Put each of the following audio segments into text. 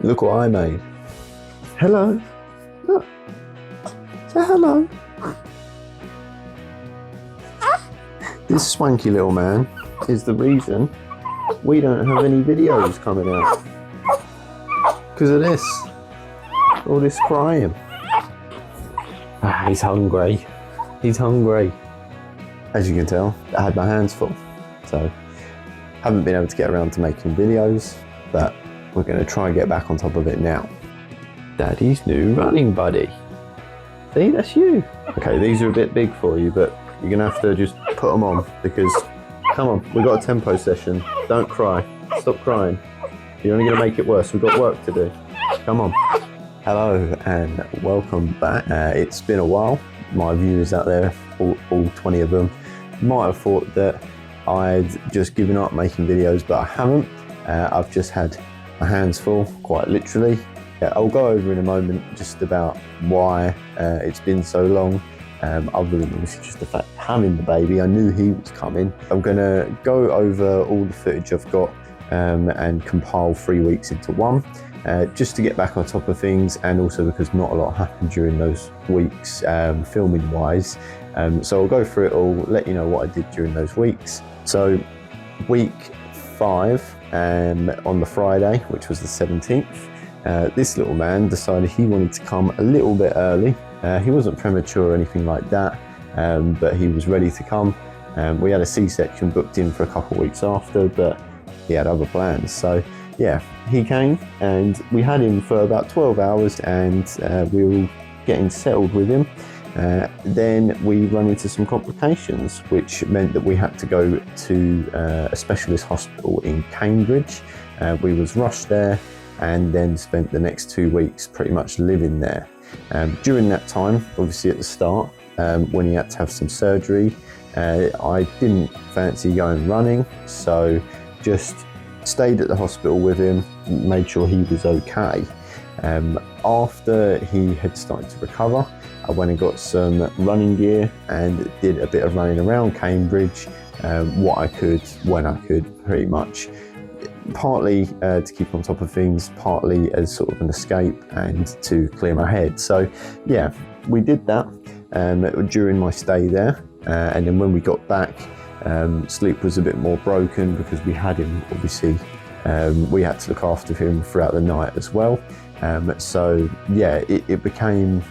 Look what I made. Hello. Look. Say hello. This swanky little man is the reason we don't have any videos coming out. Because of this. All this crying. He's hungry. He's hungry. As you can tell, I had my hands full. So, haven't been able to get around to making videos, but we're going to try and get back on top of it now. Daddy's new running buddy. See, that's you. Okay, these are a bit big for you, but you're going to have to just put them on because, come on, we've got a tempo session. Don't cry. Stop crying. You're only going to make it worse. We've got work to do. Come on. Hello and welcome back. It's been a while. My viewers out there, all 20 of them, might have thought that I'd just given up making videos, but I haven't. I've just had my hands full, quite literally. I'll go over in a moment just about why it's been so long, other than obviously just the fact of having the baby. I knew he was coming. I'm gonna go over all the footage I've got and compile 3 weeks into one, just to get back on top of things, and also because not a lot happened during those weeks filming wise. So I'll go through it all, let you know what I did during those weeks. So week 5 on the Friday, which was the 17th, this little man decided he wanted to come a little bit early. He wasn't premature or anything like that, but he was ready to come. We had a C-section booked in for a couple of weeks after, but he had other plans. So yeah, he came and we had him for about 12 hours and we were all getting settled with him. Then we ran into some complications, which meant that we had to go to a specialist hospital in Cambridge. We was rushed there and then spent the next 2 weeks pretty much living there. During that time, obviously at the start, when he had to have some surgery, I didn't fancy going running, so just stayed at the hospital with him, made sure he was okay. After he had started to recover, I went and got some running gear and did a bit of running around Cambridge, what I could, when I could, pretty much. Partly to keep on top of things, partly as sort of an escape and to clear my head. So yeah, we did that during my stay there. And then when we got back, sleep was a bit more broken because we had him, obviously, we had to look after him throughout the night as well. So yeah, it became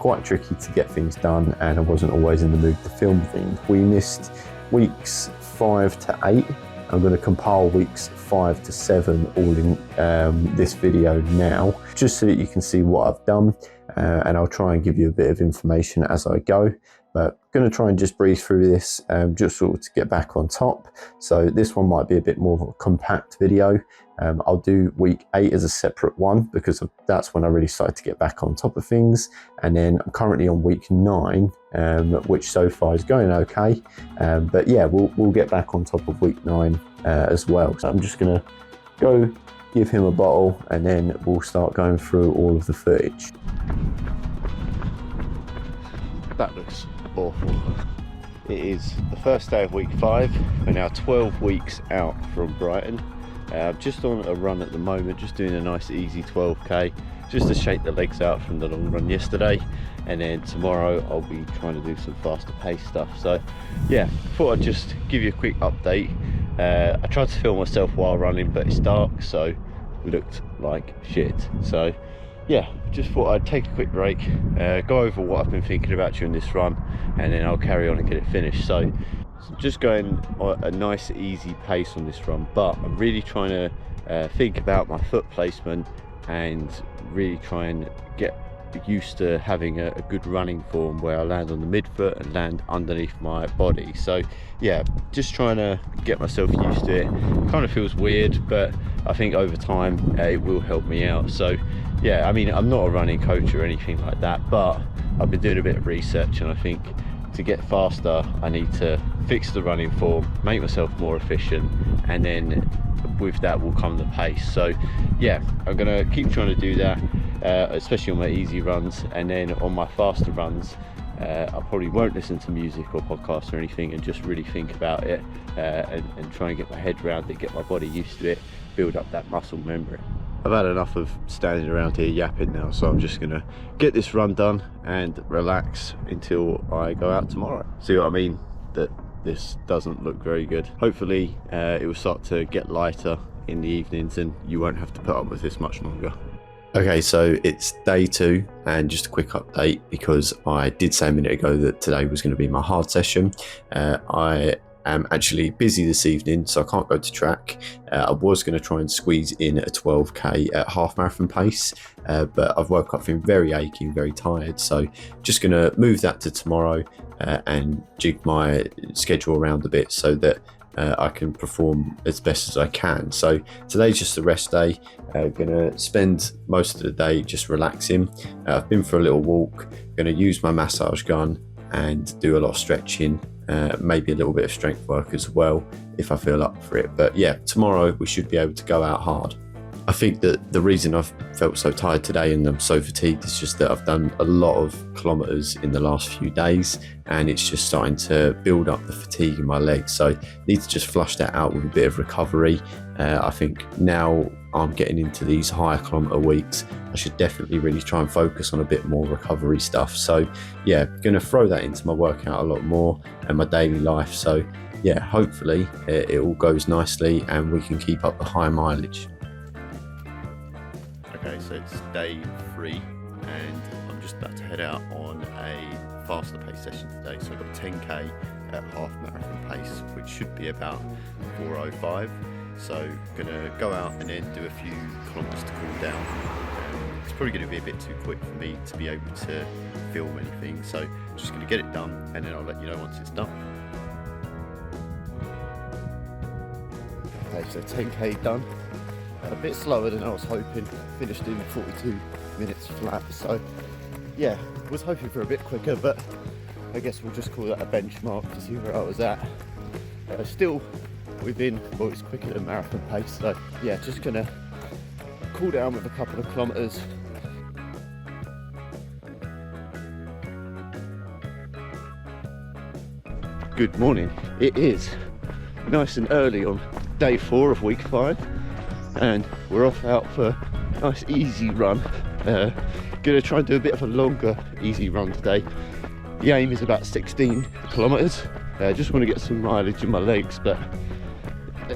quite tricky to get things done, and I wasn't always in the mood to film things. We missed weeks 5 to 8. I'm going to compile weeks 5 to 7 all in this video now, just so that you can see what I've done, and I'll try and give you a bit of information as I go. But I'm going to try and just breeze through this, just sort of to get back on top. So this one might be a bit more of a compact video. I'll do week 8 as a separate one because that's when I really started to get back on top of things. And then I'm currently on week 9, which so far is going okay. But yeah, we'll get back on top of week 9 as well. So I'm just going to go give him a bottle and then we'll start going through all of the footage. That looks awful. It is the first day of week 5. We're now 12 weeks out from Brighton. Just on a run at the moment, just doing a nice easy 12k, just to shake the legs out from the long run yesterday. And then tomorrow I'll be trying to do some faster pace stuff. So yeah, thought I'd just give you a quick update. I tried to film myself while running, but it's dark, so looked like shit. So yeah, just thought I'd take a quick break, go over what I've been thinking about during this run, and then I'll carry on and get it finished. So just going a nice easy pace on this run, but I'm really trying to think about my foot placement and really try and get used to having a good running form where I land on the midfoot and land underneath my body. So yeah, just trying to get myself used to it. Kind of feels weird, but I think over time it will help me out. So yeah, I mean, I'm not a running coach or anything like that, but I've been doing a bit of research, and I think to get faster I need to fix the running form, make myself more efficient, and then with that will come the pace. So yeah, I'm gonna keep trying to do that, especially on my easy runs, and then on my faster runs I probably won't listen to music or podcasts or anything, and just really think about it, and try and get my head around it, get my body used to it, build up that muscle memory. I've had enough of standing around here yapping now, so I'm just gonna get this run done and relax until I go out tomorrow. See what I mean? That this doesn't look very good. Hopefully it will start to get lighter in the evenings and you won't have to put up with this much longer. Okay, so it's day 2, and just a quick update, because I did say a minute ago that today was going to be my hard session. I am actually busy this evening, so I can't go to track. I was going to try and squeeze in a 12k at half marathon pace, but I've woke up feeling very achy, very tired, so just going to move that to tomorrow and jig my schedule around a bit so that I can perform as best as I can. So today's just a rest day. Gonna spend most of the day just relaxing. I've been for a little walk, gonna use my massage gun and do a lot of stretching, maybe a little bit of strength work as well if I feel up for it. But yeah, tomorrow we should be able to go out hard. I think that the reason I've felt so tired today and I'm so fatigued is just that I've done a lot of kilometres in the last few days, and it's just starting to build up the fatigue in my legs. So I need to just flush that out with a bit of recovery. I think now I'm getting into these higher kilometre weeks, I should definitely really try and focus on a bit more recovery stuff. So yeah, going to throw that into my workout a lot more and my daily life. So yeah, hopefully it all goes nicely and we can keep up the high mileage. Okay, so it's day 3 and I'm just about to head out on a faster pace session today. So I've got 10k at half marathon pace, which should be about 4:05. So gonna go out and then do a few kilometres to cool down. It's probably going to be a bit too quick for me to be able to film anything, so I'm just going to get it done and then I'll let you know once it's done. Okay, so 10k done. A bit slower than I was hoping. Finished in 42 minutes flat, so yeah, was hoping for a bit quicker, but I guess we'll just call that a benchmark to see where I was at. Still within, well, it's quicker than marathon pace, so yeah, just gonna cool down with a couple of kilometres. Good morning. It is nice and early on day 4 of week 5 and we're off out for a nice easy run. Gonna try and do a bit of a longer easy run today. The aim is about 16 kilometres. Just want to get some mileage in my legs, but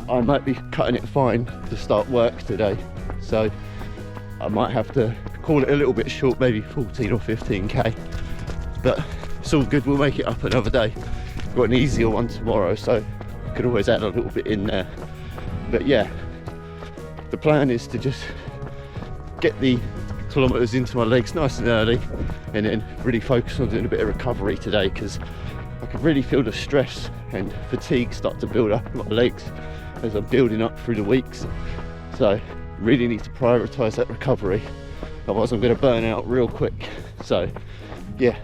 I might be cutting it fine to start work today, so I might have to call it a little bit short, maybe 14 or 15k, but it's all good, we'll make it up another day. Got an easier one tomorrow, so I can always add a little bit in there. But yeah, the plan is to just get the kilometres into my legs nice and early and then really focus on doing a bit of recovery today, because I can really feel the stress and fatigue start to build up in my legs as I'm building up through the weeks. So really need to prioritise that recovery, otherwise I'm going to burn out real quick. So yeah,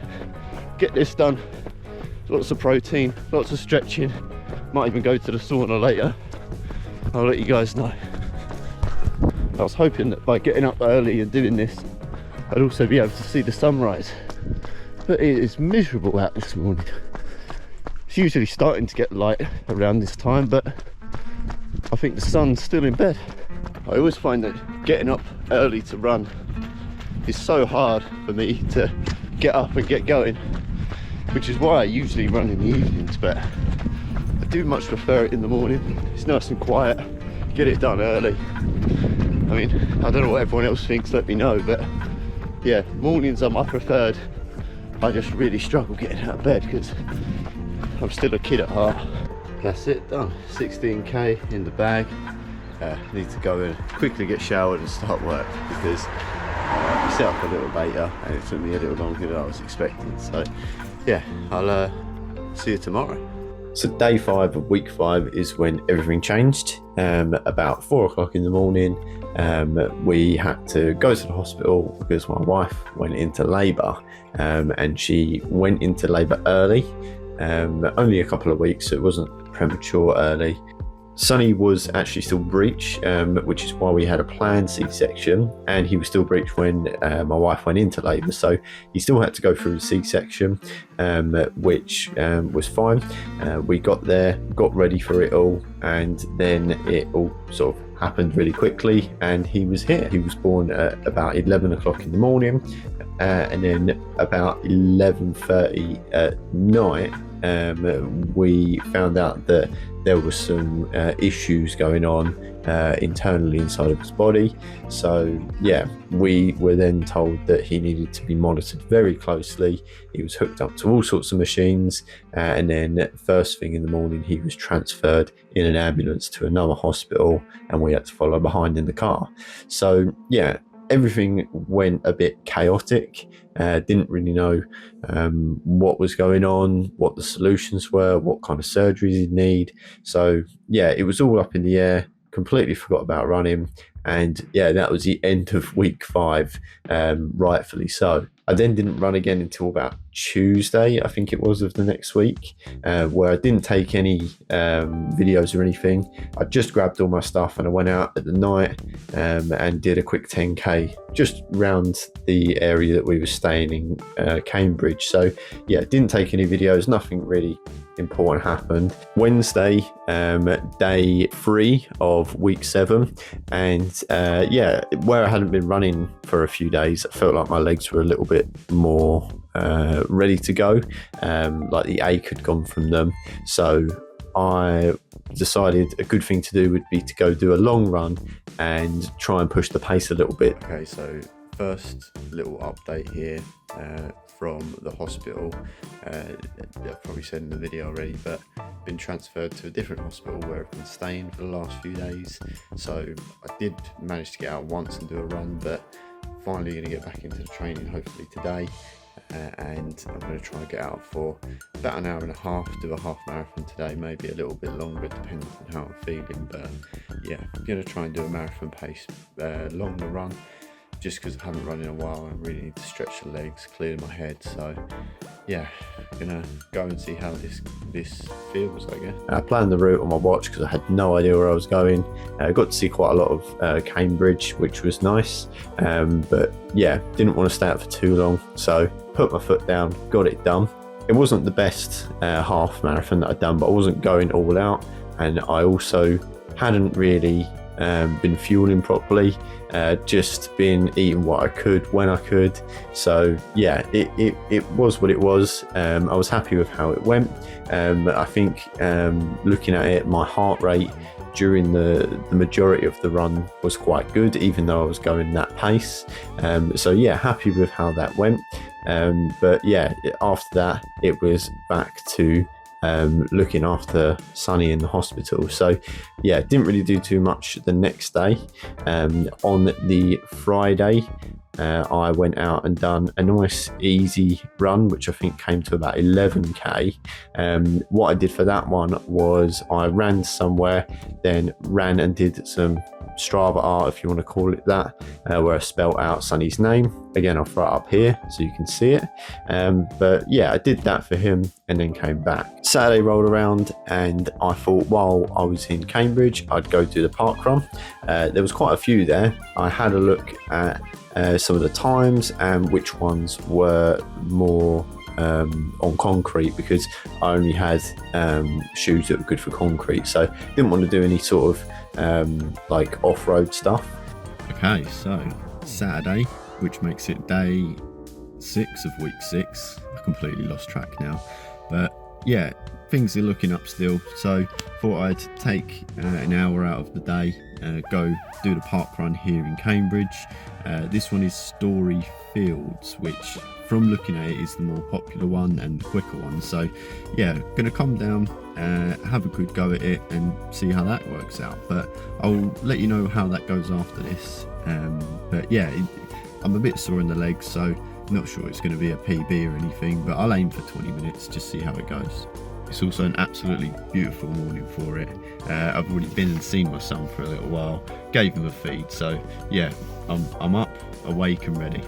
get this done. Lots of protein, lots of stretching, might even go to the sauna later. I'll let you guys know. I was hoping that by getting up early and doing this I'd also be able to see the sunrise, but it is miserable out this morning. It's usually starting to get light around this time, but I think the sun's still in bed. I always find that getting up early to run is so hard for me to get up and get going, which is why I usually run in the evenings, but I do much prefer it in the morning. It's nice and quiet, get it done early. I mean, I don't know what everyone else thinks, let me know, but yeah, mornings are my preferred. I just really struggle getting out of bed because I'm still a kid at heart. That's it, done. 16k in the bag. Need to go and quickly get showered and start work, because I set up a little later and it took me a little longer than I was expecting. So yeah, I'll see you tomorrow. So day 5 of week 5 is when everything changed. About 4 o'clock in the morning, we had to go to the hospital because my wife went into labour, and she went into labour early, only a couple of weeks, so it wasn't premature early. Sonny was actually still breech, which is why we had a planned C-section, and he was still breech when my wife went into labour, so he still had to go through the C-section, which was fine. We got there, got ready for it all, and then it all sort of happened really quickly, and he was here. He was born at about 11 o'clock in the morning, and then about 11:30 at night, we found out that there were some issues going on internally inside of his body. So yeah, we were then told that he needed to be monitored very closely. He was hooked up to all sorts of machines, and then first thing in the morning he was transferred in an ambulance to another hospital, and we had to follow behind in the car. So yeah, everything went a bit chaotic. Didn't really know what was going on, what the solutions were, what kind of surgeries he'd need. So yeah, it was all up in the air. Completely forgot about running, and yeah, that was the end of week 5, rightfully so. I then didn't run again until about Tuesday, I think it was, of the next week, where I didn't take any videos or anything. I just grabbed all my stuff and I went out at the night and did a quick 10k just round the area that we were staying in, Cambridge. So yeah, didn't take any videos, nothing really important happened. Wednesday, day 3 of week 7, and yeah, where I hadn't been running for a few days, I felt like my legs were a little bit more ready to go, like the ache had gone from them. So I decided a good thing to do would be to go do a long run and try and push the pace a little bit. Okay, so first little update here from the hospital. I've probably said in the video already, but been transferred to a different hospital where I've been staying for the last few days. So I did manage to get out once and do a run, but finally going to get back into the training hopefully today, and I'm going to try and get out for about an hour and a half, do a half marathon today, maybe a little bit longer depending on how I'm feeling. But yeah, I'm going to try and do a marathon pace longer run, just because I haven't run in a while and I really need to stretch the legs, clear my head. So yeah, gonna go and see how this feels, I guess. I planned the route on my watch because I had no idea where I was going. I got to see quite a lot of Cambridge, which was nice, but yeah, didn't want to stay out for too long, so put my foot down, got it done. It wasn't the best half marathon that I'd done, but I wasn't going all out, and I also hadn't really been fueling properly, just been eating what I could when I could. So yeah, it was what it was. I was happy with how it went. I think looking at it, my heart rate during the majority of the run was quite good, even though I was going that pace. So yeah, happy with how that went. But yeah, after that it was back to looking after Sonny in the hospital. So yeah, didn't really do too much the next day. On the Friday, I went out and done a nice easy run, which I think came to about 11k. What I did for that one was I ran somewhere, then ran and did some Strava art, if you want to call it that, where I spelled out Sonny's name. Again, I'll throw it up here so you can see it. But yeah, I did that for him and then came back. Saturday rolled around and I thought while I was in Cambridge, I'd go do the park run. There was quite a few there. I had a look at some of the times and which ones were more on concrete, because I only had shoes that were good for concrete, so didn't want to do any sort of like off-road stuff. Okay, so Saturday, which makes it day 6 of week 6. I completely lost track now, but yeah, things are looking up still. So thought I'd take an hour out of the day, go do the park run here in Cambridge. This one is Story Fields, which from looking at it is the more popular one and the quicker one. So yeah, gonna come down, have a good go at it and see how that works out. But I'll let you know how that goes after this. But yeah, I'm a bit sore in the legs, so not sure it's going to be a PB or anything, but I'll aim for 20 minutes, just see how it goes. It's also an absolutely beautiful morning for it. I've already been and seen my son for a little while, gave him a feed, so yeah, I'm up, awake and ready.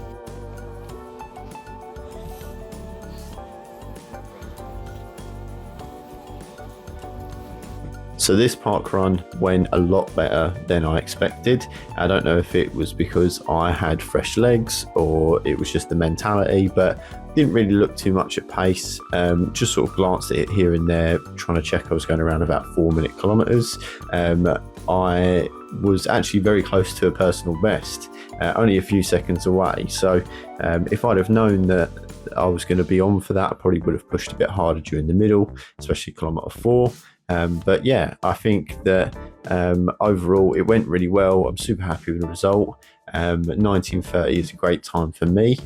So this park run went a lot better than I expected. I don't know if it was because I had fresh legs or it was just the mentality, but didn't really look too much at pace. Just sort of glanced at it here and there, trying to check I was going around about 4-minute kilometers. I was actually very close to a personal best, only a few seconds away. So if I'd have known that I was going to be on for that, I probably would have pushed a bit harder during the middle, especially kilometer 4. But yeah, I think that overall it went really well. I'm super happy with the result. 19:30 is a great time for me.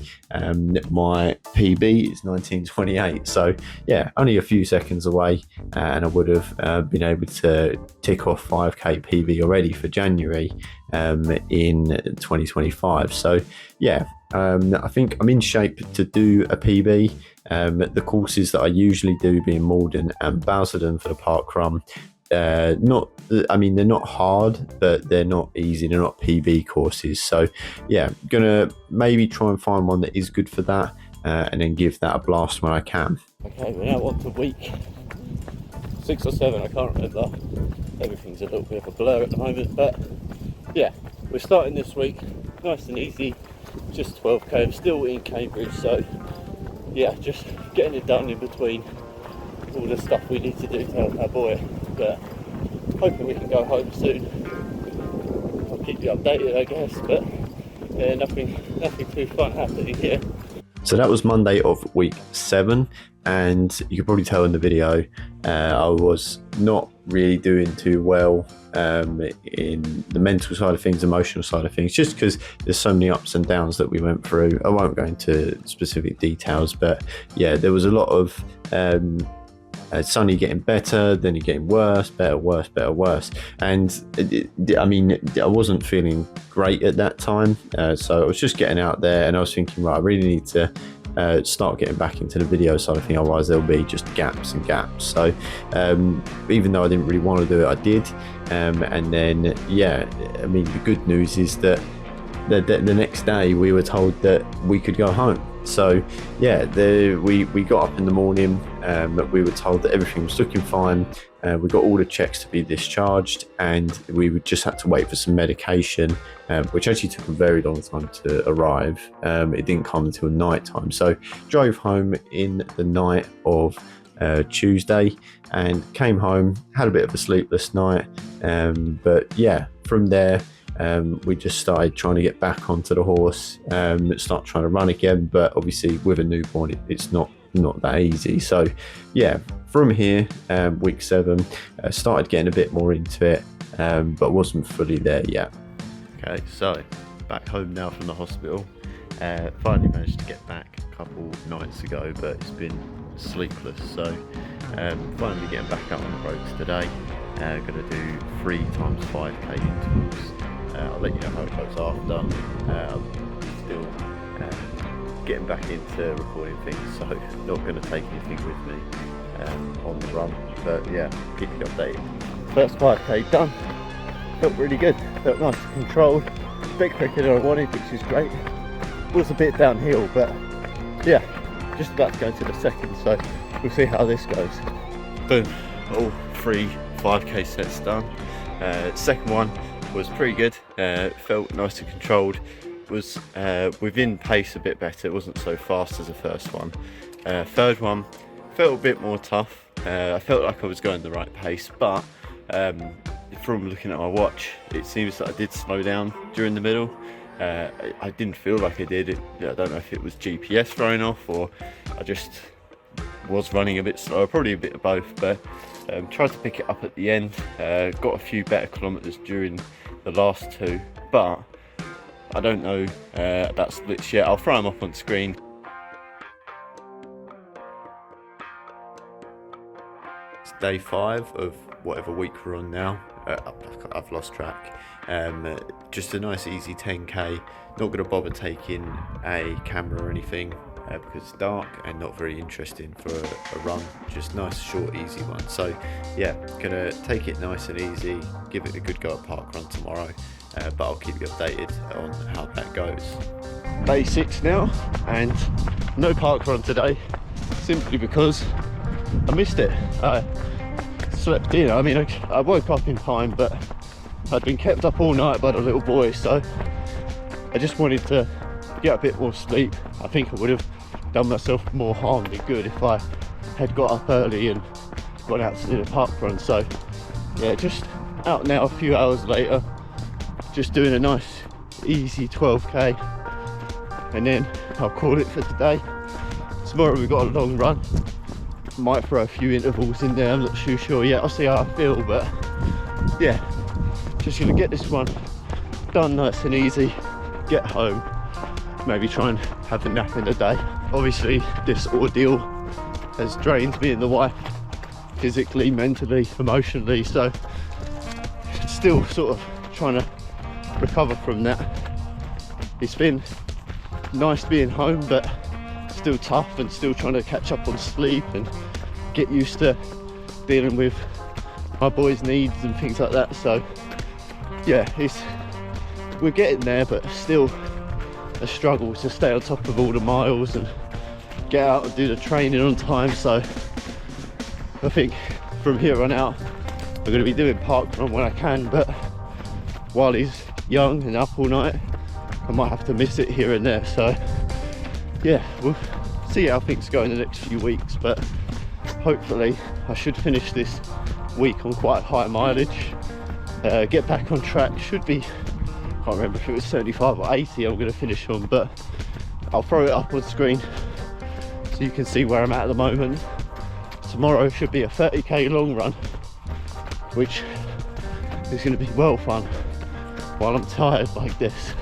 My PB is 19:28, so yeah, only a few seconds away, and I would have been able to tick off 5k PB already for January in 2025. So yeah, I think I'm in shape to do a PB. The courses that I usually do, being Maldon and Basildon for the park run, they're not hard, but they're not easy. They're not PB courses. So yeah, gonna maybe try and find one that is good for that, and then give that a blast when I can. Okay, we're now on to week 6 or 7, I can't remember. Everything's a little bit of a blur at the moment, but yeah, we're starting this week nice and easy, just 12k. I'm still in Cambridge, so yeah, just getting it done in between all the stuff we need to do to help our boy, but hoping we can go home soon. I'll keep you updated, I guess, but yeah, nothing too fun happening here. So that was Monday of week 7, and you can probably tell in the video I was not really doing too well in the mental side of things, emotional side of things, just because there's so many ups and downs that we went through. I won't go into specific details, but yeah, there was a lot of suddenly getting better, then you're getting worse, better, worse, better, worse. And I wasn't feeling great at that time. So I was just getting out there, and I was thinking, right, I really need to start getting back into the video side of things, otherwise there'll be just gaps and gaps. So even though I didn't really want to do it, I did. And then, yeah, I mean, the good news is that the next day we were told that we could go home. So yeah, we got up in the morning, we were told that everything was looking fine. We got all the checks to be discharged, and we would just had to wait for some medication, which actually took a very long time to arrive. It didn't come until night time. So drove home in the night of Tuesday and came home, had a bit of a sleepless night. But yeah, from there, we just started trying to get back onto the horse, start trying to run again, but obviously with a newborn it's not that easy. So yeah, from here, week 7, started getting a bit more into it, but wasn't fully there yet. Okay, so back home now from the hospital. Finally managed to get back a couple nights ago, but it's been sleepless, so finally getting back out on the roads today. Gonna do 3 times 5k intervals. I'll let you know how it goes after. I'm still getting back into recording things, so not going to take anything with me on the run. But yeah, keep you updated. First 5k done. Felt really good. Felt nice and controlled. A bit quicker than I wanted, which is great. Was a bit downhill, but yeah, just about to go into the second, so we'll see how this goes. Boom, all 3 5k sets done. Second one was pretty good, felt nice and controlled, was within pace a bit better, it wasn't so fast as the first one. Third one felt a bit more tough. I felt like I was going the right pace, but from looking at my watch, it seems that I did slow down during the middle. I didn't feel like I did. I don't know if it was GPS throwing off or I just was running a bit slower, probably a bit of both, but tried to pick it up at the end. Got a few better kilometres during the last 2, but I don't know about splits yet. I'll throw them up on screen. It's day 5 of whatever week we're on now. I've lost track. Just a nice easy 10k. Not going to bother taking a camera or anything because it's dark and not very interesting for a run. Just nice, short, easy one. So yeah, gonna take it nice and easy, give it a good go at parkrun tomorrow, but I'll keep you updated on how that goes. Day 6 now, and no parkrun today, simply because I missed it. slept in. I mean, I woke up in time, but I'd been kept up all night by the little boy, so I just wanted to get a bit more sleep. I think I would have done myself more harm than good if I had got up early and gone out to do the park run. So yeah, just out now a few hours later, just doing a nice easy 12k, and then I'll call it for today. Tomorrow we've got a long run, might throw a few intervals in there, I'm not too sure yet, I'll see how I feel, but yeah, just gonna get this one done nice and easy, get home, maybe try and have a nap in the day. Obviously this ordeal has drained me and the wife physically, mentally, emotionally, so still sort of trying to recover from that. It's been nice being home, but still tough, and still trying to catch up on sleep and get used to dealing with my boys' needs and things like that. So yeah, we're getting there, but still a struggle to stay on top of all the miles and get out and do the training on time. So I think from here on out I'm going to be doing park run when I can, but while he's young and up all night, I might have to miss it here and there. So yeah, we'll see how things go in the next few weeks, but hopefully I should finish this week on quite high mileage, get back on track. Should be, can't remember if it was 75 or 80 I'm going to finish on, but I'll throw it up on screen so you can see where I'm at the moment. Tomorrow should be a 30k long run, which is going to be well fun while I'm tired like this.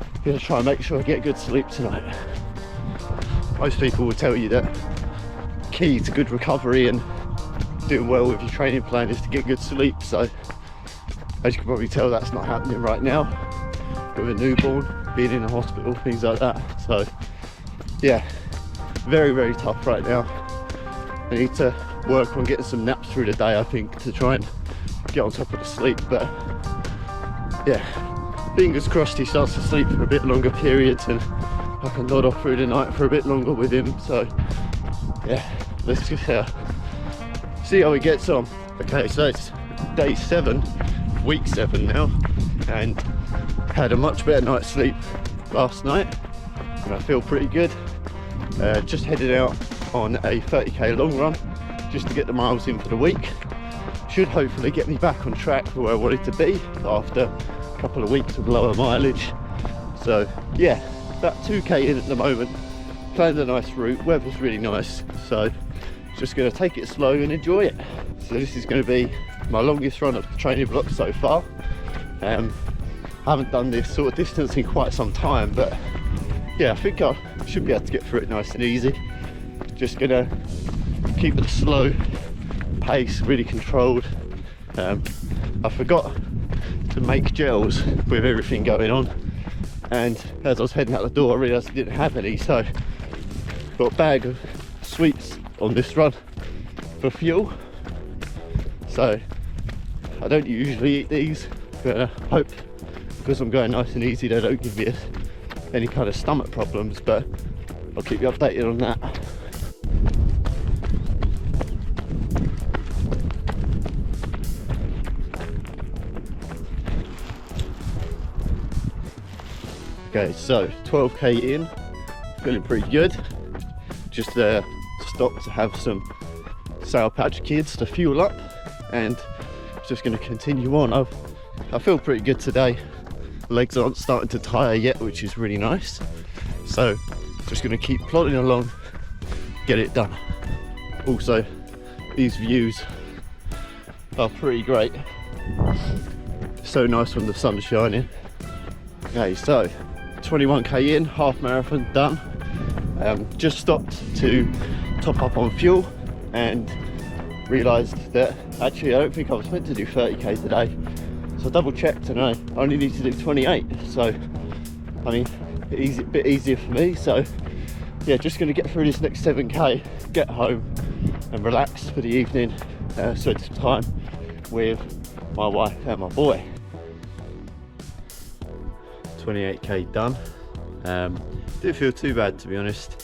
I'm going to try and make sure I get good sleep tonight. Most people will tell you that key to good recovery and doing well with your training plan is to get good sleep. So as you can probably tell, that's not happening right now with a newborn, being in the hospital, things like that. So yeah, very, very tough right now. I need to work on getting some naps through the day, I think, to try and get on top of the sleep. But yeah, fingers crossed he starts to sleep for a bit longer periods and I can nod off through the night for a bit longer with him. So yeah, let's just see how he gets on. Okay, so it's day 7, week 7 now, and had a much better night's sleep last night and I feel pretty good. Just headed out on a 30k long run just to get the miles in for the week. Should hopefully get me back on track for where I wanted to be after a couple of weeks of lower mileage. So yeah, about 2k in at the moment, planned a nice route, weather's really nice, so just going to take it slow and enjoy it. So this is going to be my longest run of the training block so far. I haven't done this sort of distance in quite some time, but yeah, I think I should be able to get through it nice and easy. Just gonna keep it slow pace, really controlled. I forgot to make gels with everything going on, and as I was heading out the door I realised I didn't have any, so got a bag of sweets on this run for fuel. So I don't usually eat these, but I hope because I'm going nice and easy they don't give me any kind of stomach problems, but I'll keep you updated on that. Okay, so 12k in, feeling pretty good. Just stopped to have some Sour Patch Kids to fuel up, and just going to continue on. I feel pretty good today. Legs aren't starting to tire yet, which is really nice. So just going to keep plodding along, get it done. Also, these views are pretty great. So nice when the sun's shining. Okay, so 21k in, half marathon done. Just stopped to top up on fuel and realised that actually I don't think I was meant to do 30k today. So I double checked and I only need to do 28. So I mean, a bit easier for me. So yeah, just going to get through this next 7k, get home and relax for the evening, spend some time with my wife and my boy. 28k done. Didn't feel too bad, to be honest.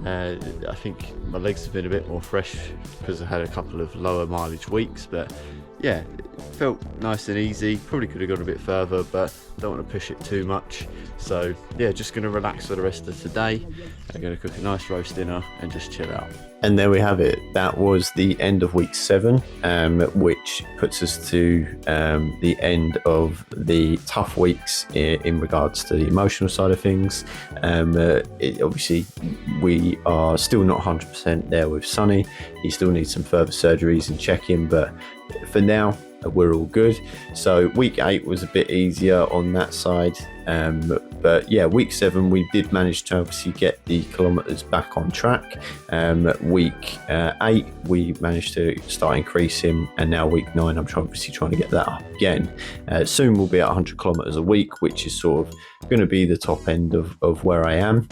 I think my legs have been a bit more fresh because I had a couple of lower mileage weeks, but yeah, it felt nice and easy. Probably could have gone a bit further, but don't want to push it too much. So yeah, just going to relax for the rest of today. I'm going to cook a nice roast dinner and just chill out. And there we have it. That was the end of week 7, which puts us to the end of the tough weeks in regards to the emotional side of things. Obviously, we are still not 100% there with Sonny. He still needs some further surgeries and check-in, but for now, we're all good. So week 8 was a bit easier on that side. But yeah, week 7 we did manage to obviously get the kilometers back on track. Week 8 we managed to start increasing, and now week 9 I'm obviously trying to get that up again. Soon we'll be at 100 kilometers a week, which is sort of going to be the top end of where I am.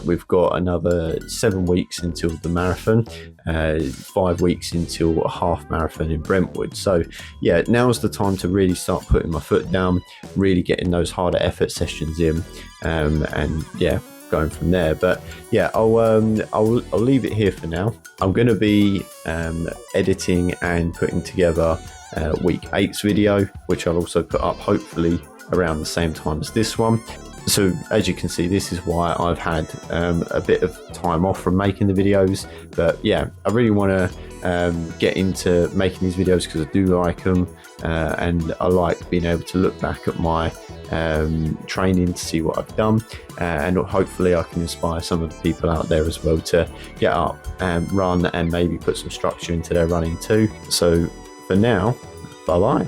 We've got another 7 weeks until the marathon, 5 weeks until a half marathon in Brentwood. So yeah, now's the time to really start putting my foot down, really getting those harder effort sessions in, and yeah, going from there. But yeah, I'll leave it here for now. I'm going to be editing and putting together week 8's video, which I'll also put up hopefully around the same time as this one. So as you can see, this is why I've had a bit of time off from making the videos. But yeah, I really want to get into making these videos because I do like them, and I like being able to look back at my training to see what I've done, and hopefully I can inspire some of the people out there as well to get up and run and maybe put some structure into their running too. So for now, bye bye.